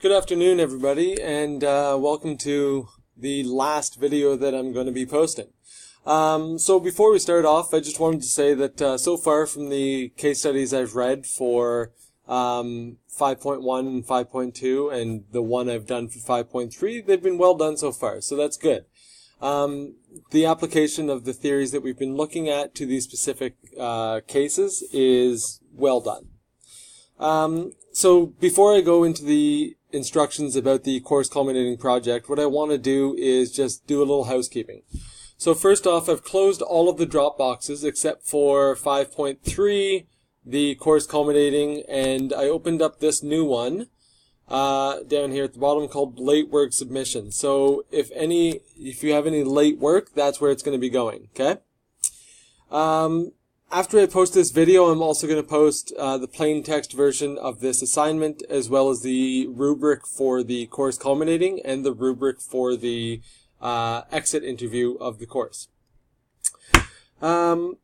Good afternoon, everybody, and welcome to the last video that I'm going to be posting. So before we start off, I just wanted to say that so far from the case studies I've read for 5.1 and 5.2 and the one I've done for 5.3, they've been well done so far, so that's good. The application of the theories that we've been looking at to these specific cases is well done. So before I go into the instructions about the course culminating project, what I want to do is just do a little housekeeping. So first off, I've closed all of the drop boxes except for 5.3, the course culminating, and I opened up this new one down here at the bottom called late work submission. So if you have any late work, that's where it's going to be going, okay? After I post this video, I'm also going to post the plain text version of this assignment, as well as the rubric for the course culminating and the rubric for the exit interview of the course. Sorry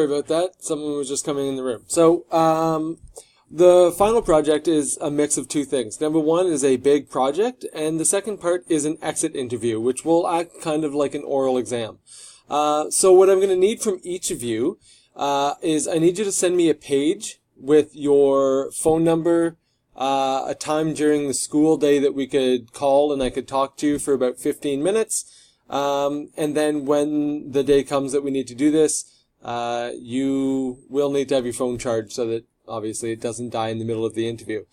about that. Someone was just coming in the room. So the final project is a mix of two things. Number one is a big project, and the second part is an exit interview, which will act kind of like an oral exam. So what I'm going to need from each of you is I need you to send me a page with your phone number, a time during the school day that we could call and I could talk to you for about 15 minutes. And then when the day comes that we need to do this, you will need to have your phone charged so that obviously it doesn't die in the middle of the interview.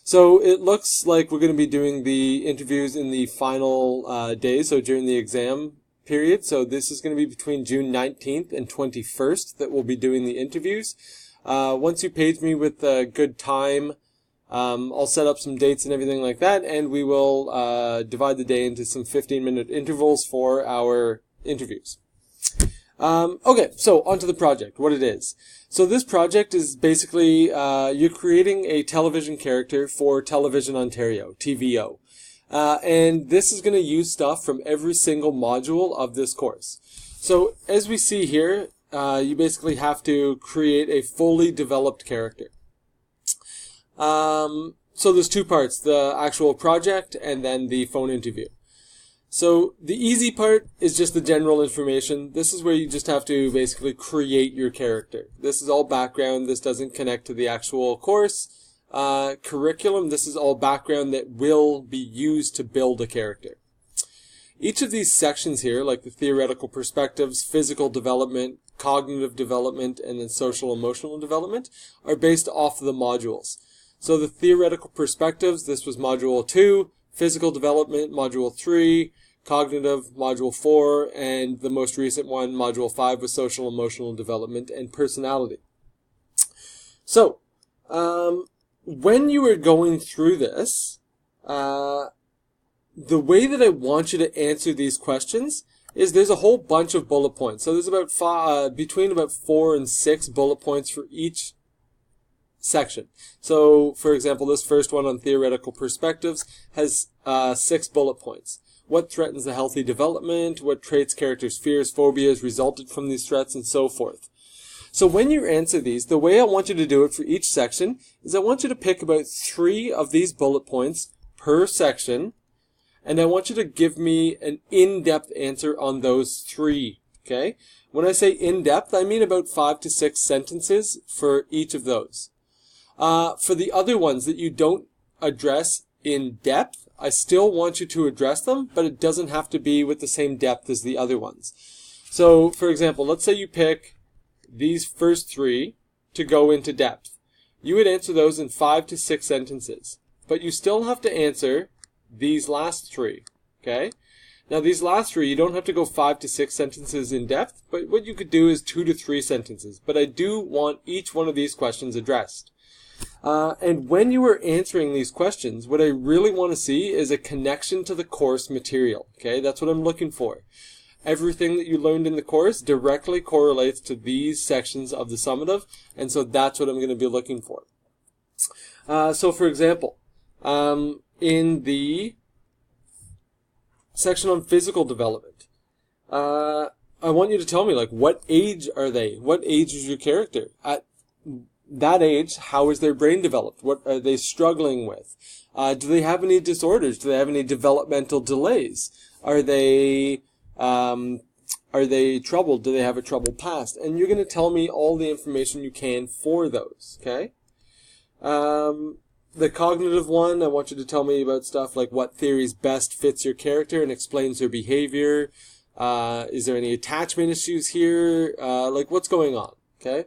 So it looks like we're going to be doing the interviews in the final day, so during the exam period. So this is going to be between June 19th and 21st that we'll be doing the interviews. Once you page me with a good time, I'll set up some dates and everything like that, and we will divide the day into some 15-minute intervals for our interviews. Okay, so onto the project, what it is. So this project is basically, you're creating a television character for Television Ontario, TVO. And this is going to use stuff from every single module of this course. So as we see here, you basically have to create a fully developed character. So there's two parts, the actual project and then the phone interview. So the easy part is just the general information. This is where you just have to basically create your character. This is all background. This doesn't connect to the actual course curriculum. This is all background that will be used to build a character. Each of these sections here, like the theoretical perspectives, physical development, cognitive development, and then social emotional development, are based off of the modules. So the theoretical perspectives, this was module 2, physical development, module 3, cognitive, module 4, and the most recent one, module 5, was social emotional development and personality. So, when you are going through this, the way that I want you to answer these questions is there's a whole bunch of bullet points. So there's about between about 4 and 6 bullet points for each section. So, for example, this first one on theoretical perspectives has 6 bullet points. What threatens the healthy development? What traits, characters, fears, phobias resulted from these threats, and so forth. So when you answer these, the way I want you to do it for each section is I want you to pick about 3 of these bullet points per section, and I want you to give me an in-depth answer on those 3, okay? When I say in-depth, I mean about 5 to 6 sentences for each of those. For the other ones that you don't address in depth, I still want you to address them, but it doesn't have to be with the same depth as the other ones. So, for example, let's say you pick these first 3 to go into depth. You would answer those in 5 to 6 sentences, but you still have to answer these last 3, okay? Now, these last 3, you don't have to go 5 to 6 sentences in depth, but what you could do is 2 to 3 sentences. But I do want each one of these questions addressed. And when you are answering these questions, what I really want to see is a connection to the course material. Okay, that's what I'm looking for. Everything that you learned in the course directly correlates to these sections of the summative, and so that's what I'm going to be looking for. So for example, in the section on physical development, I want you to tell me, like, what age are they? What age is your character? that age, how is their brain developed? What are they struggling with? Do they have any disorders? Do they have any developmental delays? Are they troubled? Do they have a troubled past? And you're going to tell me all the information you can for those, okay? The cognitive one, I want you to tell me about stuff like what theories best fits your character and explains their behavior. Is there any attachment issues here? Like what's going on, okay?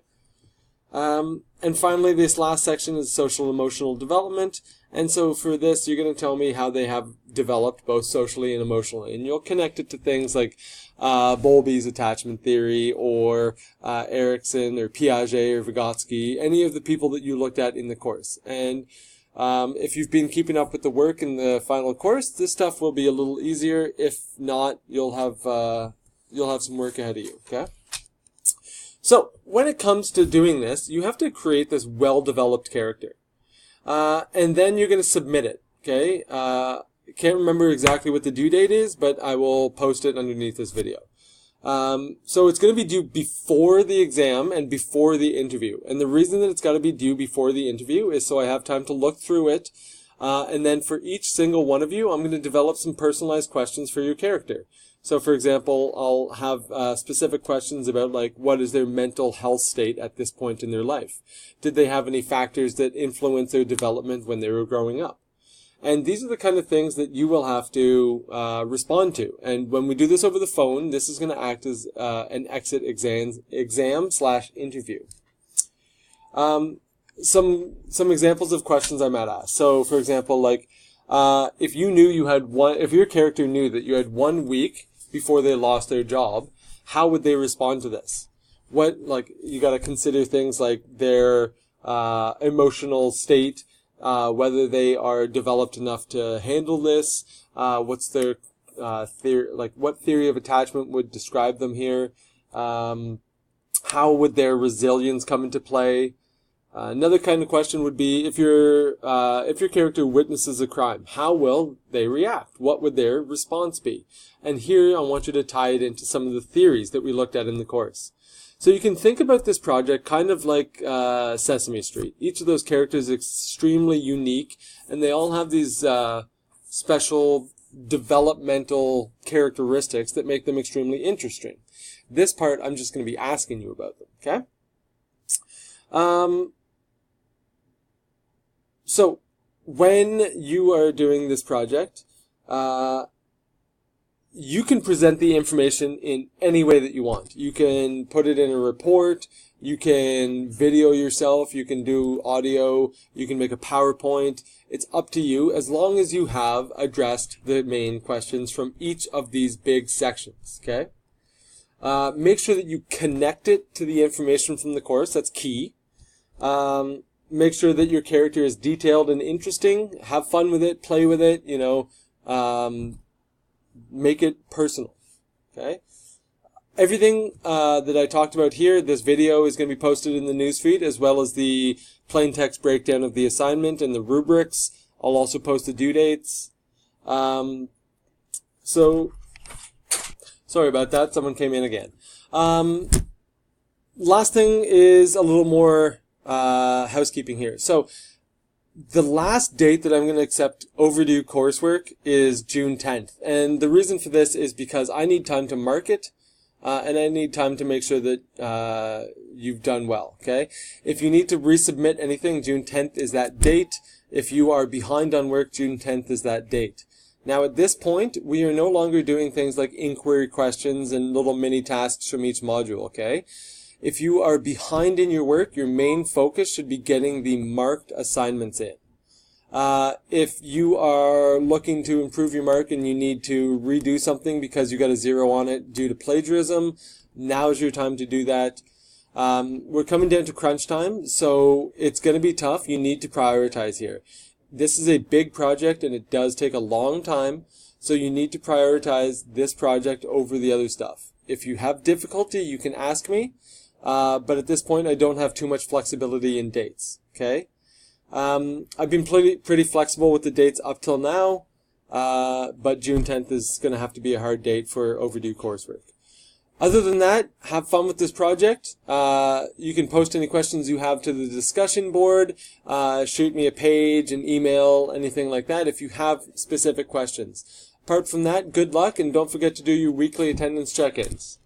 And finally, this last section is social emotional development. And so for this, you're going to tell me how they have developed both socially and emotionally. And you'll connect it to things like Bowlby's attachment theory or Erikson or Piaget or Vygotsky, any of the people that you looked at in the course. And if you've been keeping up with the work in the final course, this stuff will be a little easier. If not, you'll have some work ahead of you, okay? So, when it comes to doing this, you have to create this well-developed character. And then you're going to submit it, okay? I can't remember exactly what the due date is, but I will post it underneath this video. So it's going to be due before the exam and before the interview. And the reason that it's got to be due before the interview is so I have time to look through it. And then for each single one of you, I'm going to develop some personalized questions for your character. So, for example, I'll have specific questions about, like, what is their mental health state at this point in their life? Did they have any factors that influence their development when they were growing up? And these are the kind of things that you will have to respond to. And when we do this over the phone, this is going to act as an exit exam/interview. Some examples of questions I might ask. So, for example, like, if your character knew that you had 1 week before they lost their job, how would they respond to this? You got to consider things like their emotional state, whether they are developed enough to handle this, what's their theory, like what theory of attachment would describe them here, how would their resilience come into play. Another kind of question would be if your character witnesses a crime, how will they react? What would their response be? And here I want you to tie it into some of the theories that we looked at in the course. So you can think about this project kind of like Sesame Street. Each of those characters is extremely unique, and they all have these special developmental characteristics that make them extremely interesting. This part I'm just going to be asking you about them, okay? So, when you are doing this project, you can present the information in any way that you want. You can put it in a report, you can video yourself, you can do audio, you can make a PowerPoint. It's up to you as long as you have addressed the main questions from each of these big sections, okay? Make sure that you connect it to the information from the course. That's key. Make sure that your character is detailed and interesting. Have fun with it. Play with it. Make it personal. Okay? Everything that I talked about here, this video is going to be posted in the newsfeed, as well as the plain text breakdown of the assignment and the rubrics. I'll also post the due dates. So, sorry about that. Someone came in again. Last thing is a little more housekeeping here. So, the last date that I'm going to accept overdue coursework is June 10th. And the reason for this is because I need time to mark it, and I need time to make sure that you've done well, okay? If you need to resubmit anything, June 10th is that date. If you are behind on work, June 10th is that date. Now, at this point, we are no longer doing things like inquiry questions and little mini tasks from each module, okay? If you are behind in your work, your main focus should be getting the marked assignments in. If you are looking to improve your mark and you need to redo something because you got a 0 on it due to plagiarism, now's your time to do that. We're coming down to crunch time, so it's going to be tough. You need to prioritize here. This is a big project and it does take a long time, so you need to prioritize this project over the other stuff. If you have difficulty, you can ask me. But at this point, I don't have too much flexibility in dates, okay? I've been pretty flexible with the dates up till now, but June 10th is going to have to be a hard date for overdue coursework. Other than that, have fun with this project. You can post any questions you have to the discussion board, shoot me a page, an email, anything like that if you have specific questions. Apart from that, good luck, and don't forget to do your weekly attendance check-ins.